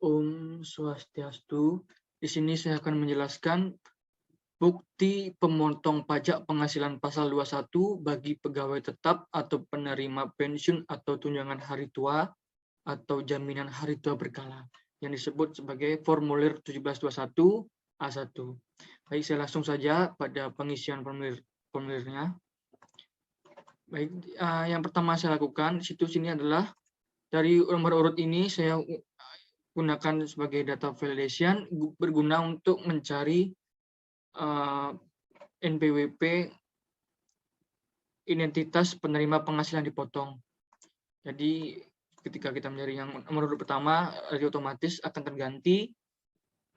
Om Swastiastu. Di sini saya akan menjelaskan bukti pemotong pajak penghasilan pasal 21 bagi pegawai tetap atau penerima pensiun atau tunjangan hari tua atau jaminan hari tua berkala yang disebut sebagai formulir 1721 A1. Baik, saya langsung saja pada pengisian formulirnya. Baik, yang pertama saya lakukan di situs ini adalah dari nomor urut ini saya gunakan sebagai data validation berguna untuk mencari NPWP identitas penerima penghasilan dipotong. Jadi ketika kita mencari yang nomor urut pertama, otomatis akan terganti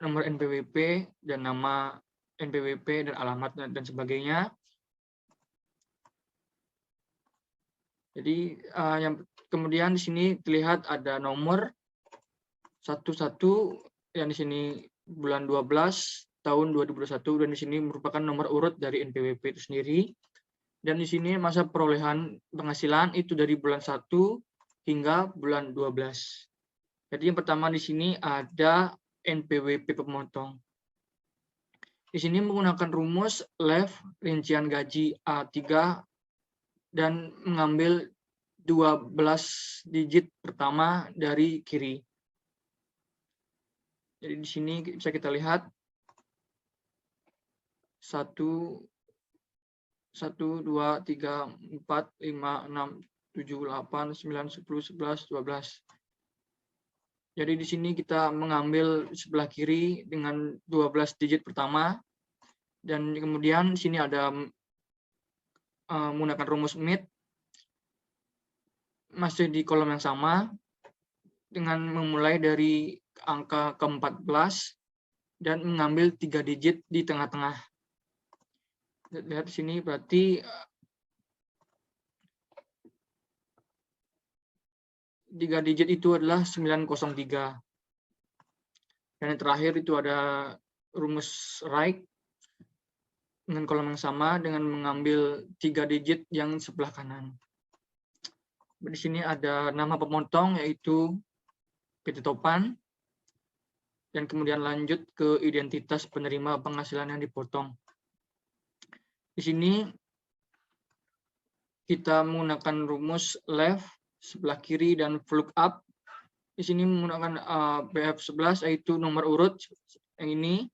nomor NPWP dan nama NPWP dan alamat dan sebagainya. Jadi yang kemudian di sini terlihat ada nomor 11 yang di sini bulan 12 tahun 2021 dan di sini merupakan nomor urut dari NPWP itu sendiri. Dan di sini masa perolehan penghasilan itu dari bulan 1 hingga bulan 12. Jadi yang pertama di sini ada NPWP pemotong. Di sini menggunakan rumus left rincian gaji A3 dan mengambil 12 digit pertama dari kiri. Jadi di sini bisa kita lihat 1, 2, 3, 4, 5, 6, 7, 8, 9, 10, 11, 12. Jadi di sini kita mengambil sebelah kiri dengan 12 digit pertama. Dan kemudian di sini ada menggunakan rumus MIT. Masih di kolom yang sama. Dengan memulai dari angka ke-14 dan mengambil 3 digit di tengah-tengah. Lihat di sini berarti 3 digit itu adalah 903. Dan yang terakhir itu ada rumus right dengan kolom yang sama dengan mengambil 3 digit yang sebelah kanan. Di sini ada nama pemotong yaitu PT Topan. Dan kemudian lanjut ke identitas penerima penghasilan yang dipotong. Di sini kita menggunakan rumus left sebelah kiri dan lookup. Di sini menggunakan BF11 yaitu nomor urut yang ini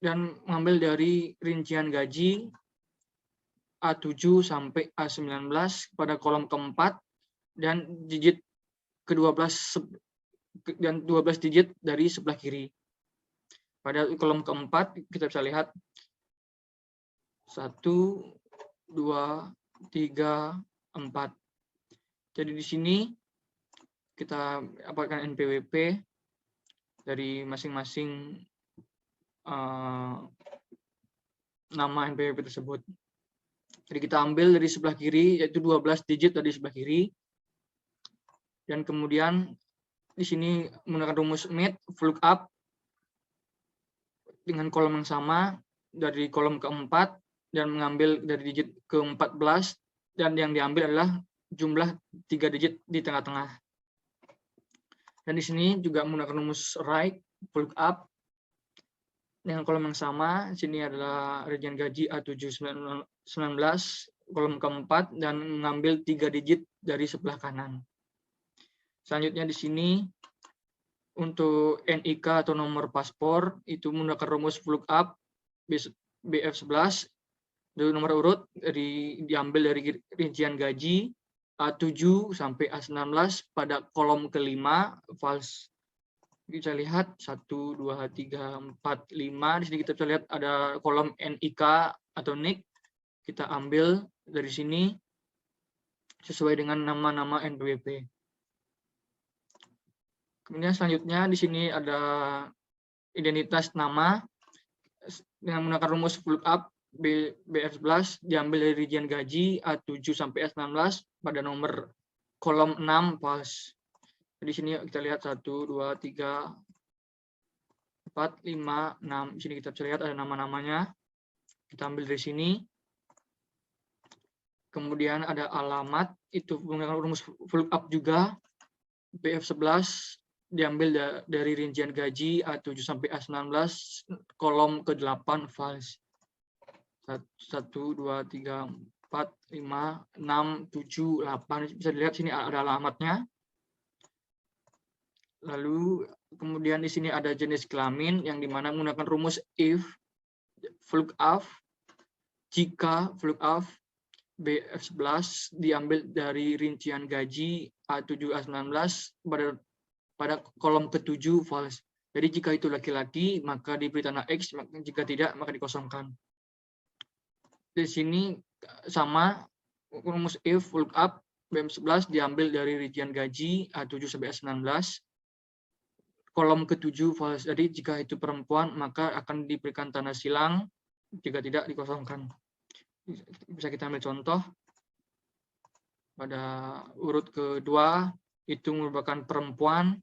dan mengambil dari rincian gaji A7 sampai A19 pada kolom keempat dan digit ke-12 dan 12 digit dari sebelah kiri. Pada kolom keempat kita bisa lihat 1, 2, 3, 4. Jadi di sini kita apakah NPWP dari masing-masing nama NPWP tersebut. Jadi kita ambil dari sebelah kiri yaitu 12 digit dari sebelah kiri. Dan kemudian di sini menggunakan rumus MIT, lookup dengan kolom yang sama dari kolom keempat dan mengambil dari digit ke-14 dan yang diambil adalah jumlah 3 digit di tengah-tengah. Dan di sini juga menggunakan rumus right, lookup dengan kolom yang sama. Di sini adalah rincian gaji A719 kolom keempat dan mengambil 3 digit dari sebelah kanan. Selanjutnya di sini untuk NIK atau nomor paspor itu menggunakan rumus lookup BF11 dari nomor urut diambil dari rincian gaji A7 sampai A19 pada kolom kelima false. Bisa lihat 1, 2, 3, 4, 5. Di sini kita bisa lihat ada kolom NIK atau NIK. Kita ambil dari sini sesuai dengan nama-nama NPWP. Kemudian selanjutnya di sini ada identitas nama dengan menggunakan rumus lookup BF11 diambil dari rincian gaji A7 sampai A19 pada nomor kolom 6 false. Di sini kita lihat 1, 2, 3, 4, 5, 6. Di sini kita bisa lihat ada nama-namanya. Kita ambil dari sini. Kemudian ada alamat, itu menggunakan rumus lookup juga BF11 diambil dari rincian gaji A7 sampai A19 kolom ke-8 files. 1, 2, 3, 4, 5, 6, 7, 8. Bisa dilihat sini ada alamatnya. Lalu kemudian di sini ada jenis kelamin yang dimana menggunakan rumus if lookup jika lookup BF11 diambil dari rincian gaji A7 A19 pada kolom ke-7 false. Jadi jika itu laki-laki maka diberi tanda X, jika tidak maka dikosongkan. Di sini sama rumus if lookup BF11 diambil dari rincian gaji A7 sampai A19 kolom ke-7 false. Jadi jika itu perempuan maka akan diberikan tanda silang, jika tidak dikosongkan. Bisa kita ambil contoh. Pada urut kedua itu merupakan perempuan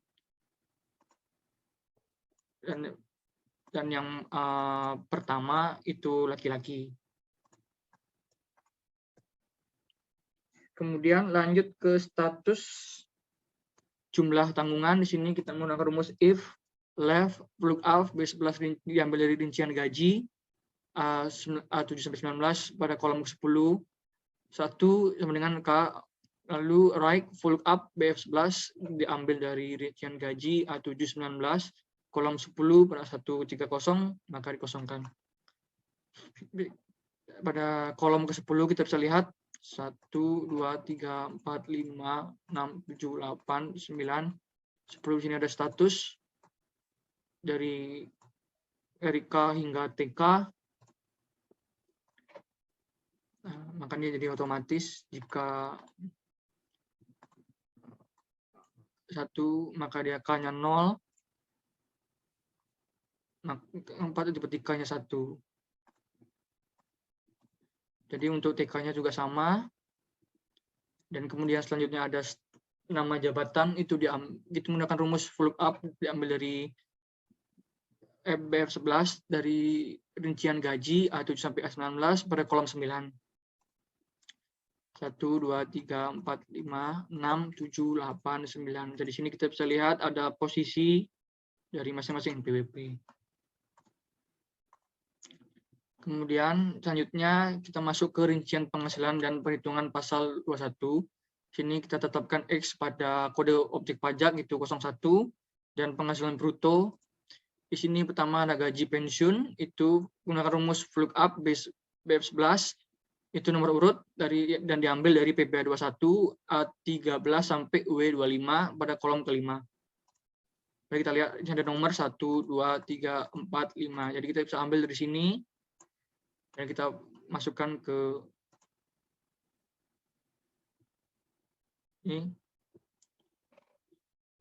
dan yang pertama itu laki-laki. Kemudian lanjut ke status jumlah tanggungan. Di sini kita menggunakan rumus if left lookup B11 diambil dari rincian gaji A7 sampai 19 pada kolom 10 1 sama dengan K. Lalu right lookup BF11 diambil dari rincian gaji A7 19 kolom 10 pada 130 maka dikosongkan. Pada kolom ke-10 kita bisa lihat 1, 2, 3, 4, 5, 6, 7, 8, 9, 10. Di sini ada status dari Erika hingga TK. Nah, makanya jadi otomatis jika 1 maka dia K-nya 0, 4 itu K-nya 1. Jadi untuk TK-nya juga sama. Dan kemudian selanjutnya ada nama jabatan, itu menggunakan rumus lookup diambil dari BF11 dari rincian gaji A7 sampai A19 pada kolom 9. 1, 2, 3, 4, 5, 6, 7, 8, 9. Jadi di sini kita bisa lihat ada posisi dari masing-masing PWP. Kemudian selanjutnya kita masuk ke rincian penghasilan dan perhitungan pasal 21. Sini kita tetapkan X pada kode objek pajak itu 01 dan penghasilan bruto. Di sini pertama ada gaji pensiun, itu menggunakan rumus lookup BF11 itu nomor urut dan diambil dari PPh 21 A13 sampai W25 pada kolom ke-5. Jadi kita lihat ini ada nomor 1, 2, 3, 4, 5. Jadi kita bisa ambil dari sini dan kita masukkan ke ini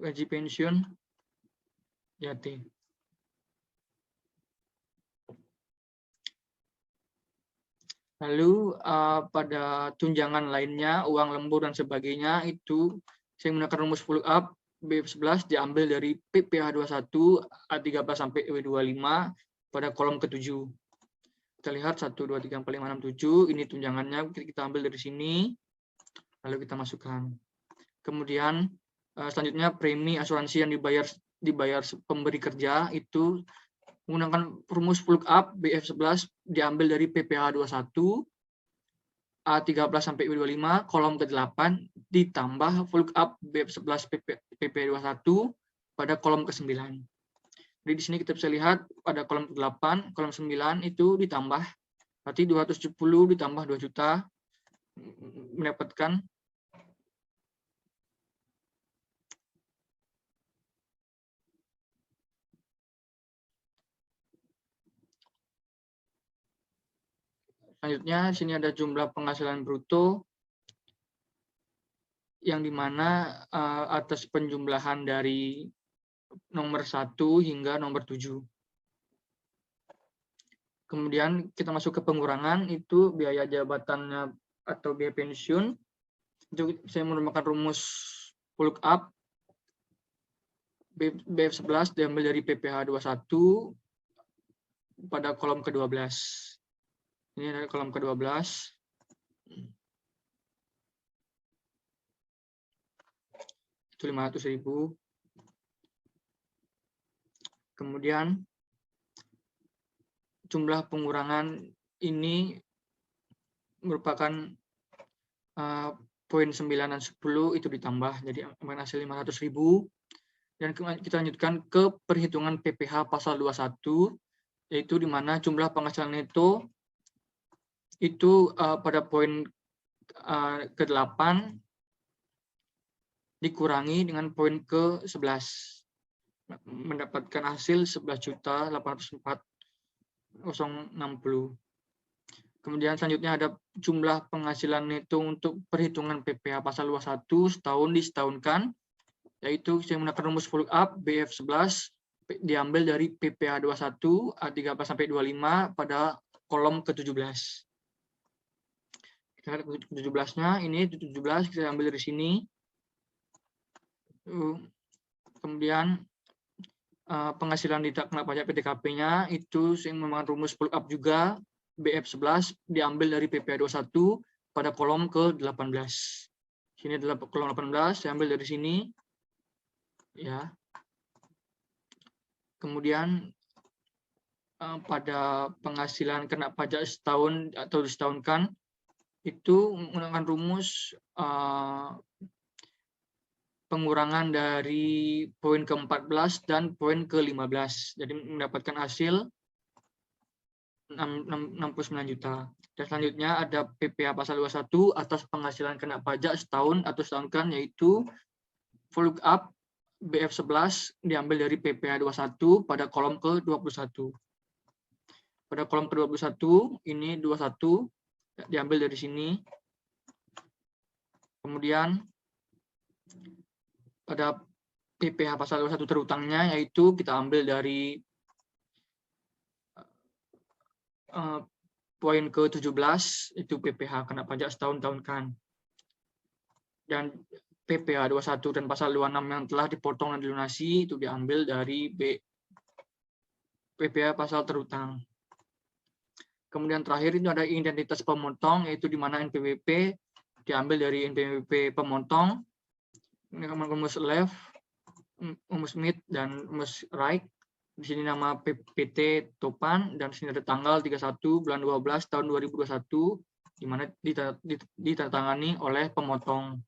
gaji pensiun T. Lalu pada tunjangan lainnya, uang lembur dan sebagainya, itu saya menggunakan rumus lookup B11 diambil dari PPh 21 A13 sampai W25 pada kolom ke-7. Kita lihat 1, 2, 3, 4, 5, 6, 7. Ini tunjangannya kita ambil dari sini, lalu kita masukkan. Kemudian selanjutnya premi asuransi yang dibayar pemberi kerja itu menggunakan rumus lookup BF11 diambil dari PPh 21 A13 sampai W25 kolom ke-8 ditambah lookup BF11 PP21 pada kolom ke-9. Jadi di sini kita bisa lihat pada kolom ke-8, kolom 9 itu ditambah, berarti 270 ditambah 2 juta mendapatkan selanjutnya. Di sini ada jumlah penghasilan bruto yang dimana atas penjumlahan dari nomor 1 hingga nomor 7. Kemudian kita masuk ke pengurangan, itu biaya jabatannya atau biaya pensiun. Itu saya menggunakan rumus lookup BF11 diambil dari PPh 21 pada kolom ke-12. Ini ada kolom ke-12. Itu 500.000. Kemudian jumlah pengurangan ini merupakan poin 9 dan 10 itu ditambah, jadi hasil 500.000. Dan kita lanjutkan ke perhitungan PPh pasal 21, yaitu di mana jumlah penghasilan neto itu pada poin ke-8 dikurangi dengan poin ke-11, mendapatkan hasil 11.804.060. Kemudian selanjutnya ada jumlah penghasilan neto untuk perhitungan PPh pasal 21 setahun disetahunkan, yaitu saya menggunakan rumus VLOOKUP BF11 diambil dari PPh 21 A13 sampai 25 pada kolom ke-17. Kita lihat ke-17-nya, ini 17 kita ambil dari sini. Kemudian penghasilan tidak kena pajak PTKP-nya itu saya menggunakan rumus VLOOKUP juga BF11 diambil dari PPh 21 pada kolom ke-18. Sini adalah kolom 18, saya ambil dari sini. Ya. Kemudian pada penghasilan kena pajak setahun atau disetahunkan itu menggunakan rumus pengurangan dari poin ke-14 dan poin ke-15. Jadi mendapatkan hasil 69 juta. Dan selanjutnya ada PPh pasal 21 atas penghasilan kena pajak setahun atau setahunkan, yaitu VLOOKUP BF11 diambil dari PPh 21 pada kolom ke-21. Pada kolom ke-21 ini 21 diambil dari sini. Kemudian pada PPh pasal 21 terutangnya, yaitu kita ambil dari poin ke-17 itu PPh kena pajak setahun tahunkan. Dan PPh 21 dan pasal 26 yang telah dipotong dan dilunasi itu diambil dari PPh pasal terutang. Kemudian terakhir itu ada identitas pemotong, yaitu di mana NPWP diambil dari NPWP pemotong, rumus left, rumus mid, dan rumus right. Di sini nama PT Topan, dan di sini ada tanggal 31 bulan 12 tahun 2021, di mana ditandatangani oleh pemotong.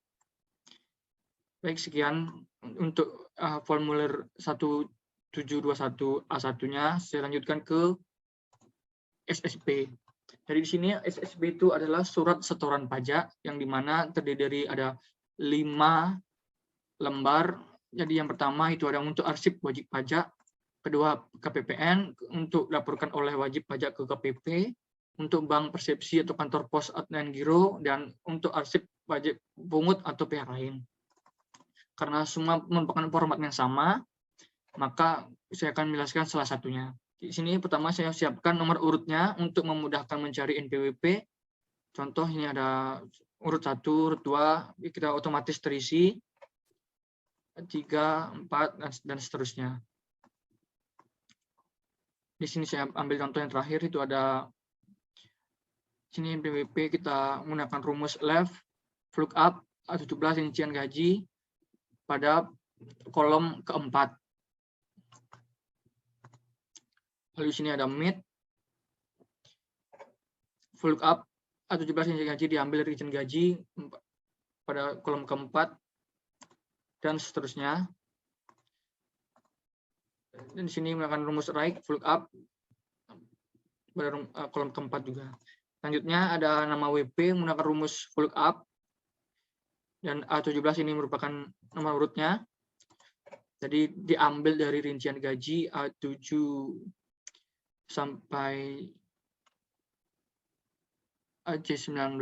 Baik, sekian untuk formulir 1721A1-nya. Saya lanjutkan ke SSP. Jadi di sini SSP itu adalah surat setoran pajak, yang dimana terdiri dari ada 5 lembar. Jadi yang pertama itu ada untuk arsip wajib pajak, kedua KPPN untuk dilaporkan oleh wajib pajak ke KPP, untuk bank persepsi atau kantor pos dan giro, dan untuk arsip wajib pungut atau pihak lain. Karena semua merupakan format yang sama, maka saya akan menjelaskan salah satunya. Di sini pertama saya siapkan nomor urutnya untuk memudahkan mencari NPWP. Contoh ini ada urut 1, urut 2, kita otomatis terisi, 3, 4, dan seterusnya. Di sini saya ambil contoh yang terakhir, itu ada sini NPWP, kita menggunakan rumus left, VLOOKUP A17 rincian gaji pada kolom ke-4. Lalu di sini ada mid, VLOOKUP A17 rincian gaji diambil dari rincian gaji pada kolom ke-4, dan seterusnya. Dan di sini menggunakan rumus right, VLOOKUP pada kolom ke-4 juga. Selanjutnya ada nama WP menggunakan rumus VLOOKUP, dan A17 ini merupakan nomor urutnya. Jadi diambil dari rincian gaji A7 sampai AC19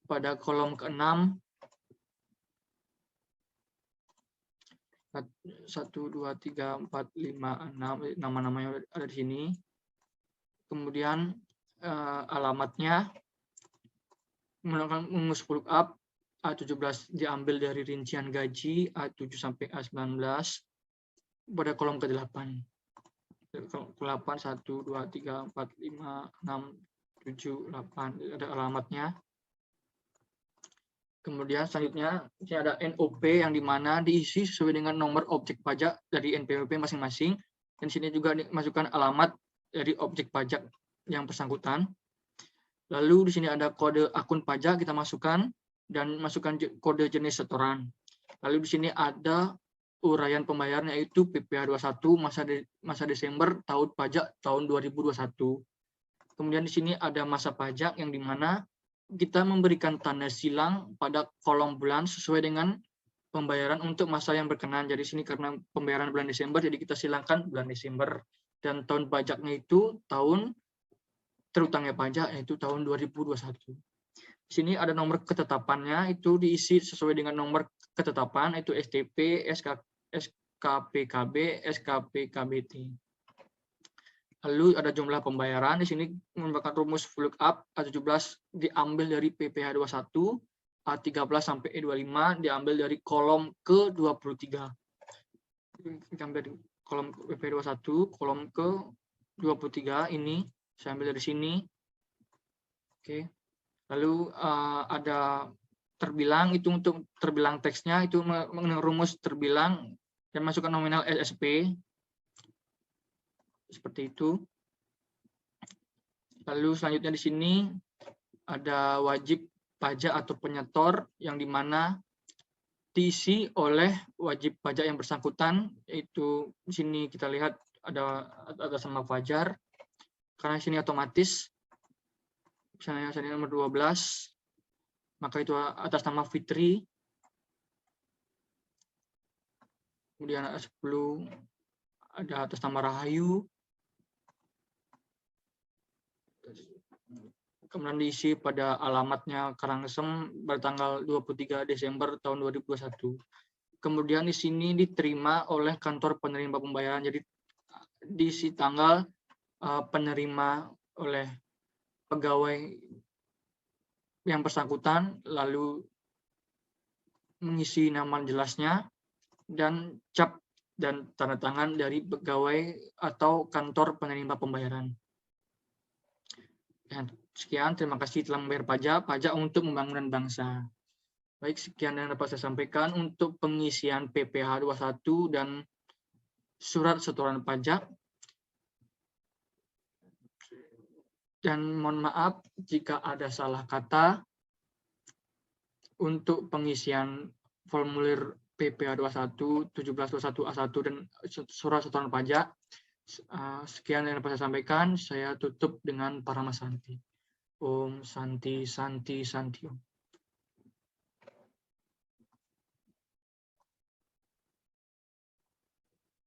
pada kolom ke-6. 1, 2, 3, 4, 5, 6, nama-namanya ada di sini. Kemudian alamatnya menggunakan rumus VLOOKUP A17 diambil dari rincian gaji A7 sampai A19 pada kolom ke-8. Ke-8, 1, 2, 3, 4, 5, 6, 7, 8, ada alamatnya. Kemudian selanjutnya ini ada NOP, yang dimana diisi sesuai dengan nomor objek pajak dari NPWP masing-masing. Dan sini juga dimasukkan alamat dari objek pajak yang bersangkutan. Lalu di sini ada kode akun pajak kita masukkan dan masukkan kode jenis setoran. Lalu di sini ada uraian pembayaran yaitu PPh 21 masa Desember tahun pajak tahun 2021. Kemudian di sini ada masa pajak yang dimana kita memberikan tanda silang pada kolom bulan sesuai dengan pembayaran untuk masa yang berkenan. Jadi sini karena pembayaran bulan Desember, jadi kita silangkan bulan Desember. Dan tahun pajaknya itu tahun terutangnya pajak yaitu tahun 2021. Di sini ada nomor ketetapannya, itu diisi sesuai dengan nomor ketetapan, itu STP, SKPKB, SKPKBT. Lalu ada jumlah pembayaran, di sini menggunakan rumus VLOOKUP A17 diambil dari PPh 21, A13 sampai E25 diambil dari kolom ke-23. Kita ambil dari kolom PPh 21, kolom ke-23 ini saya ambil dari sini. Oke. Lalu ada terbilang, itu untuk terbilang teksnya itu mengenai rumus terbilang dan masukkan nominal SSP seperti itu. Lalu selanjutnya di sini ada wajib pajak atau penyetor yang dimana diisi oleh wajib pajak yang bersangkutan, yaitu di sini kita lihat ada atas nama Fajar. Karena sini otomatis, misalnya saya nomor 12, maka itu atas nama Fitri. Kemudian ada 10, ada atas nama Rahayu. Kemudian diisi pada alamatnya Karangasem bertanggal 23 Desember tahun 2021. Kemudian di sini diterima oleh kantor penerima pembayaran. Jadi diisi tanggal penerima oleh pegawai yang bersangkutan, lalu mengisi nama jelasnya dan cap dan tanda tangan dari pegawai atau kantor penerima pembayaran. Dan sekian, terima kasih telah membayar pajak untuk pembangunan bangsa. Baik, sekian yang dapat saya sampaikan untuk pengisian PPh 21 dan surat setoran pajak. Dan mohon maaf jika ada salah kata untuk pengisian formulir PPh 21, 1721 A1 dan surat setoran pajak. Sekian yang dapat saya sampaikan. Saya tutup dengan Paramasanti. Om Santi Santi Santi Om.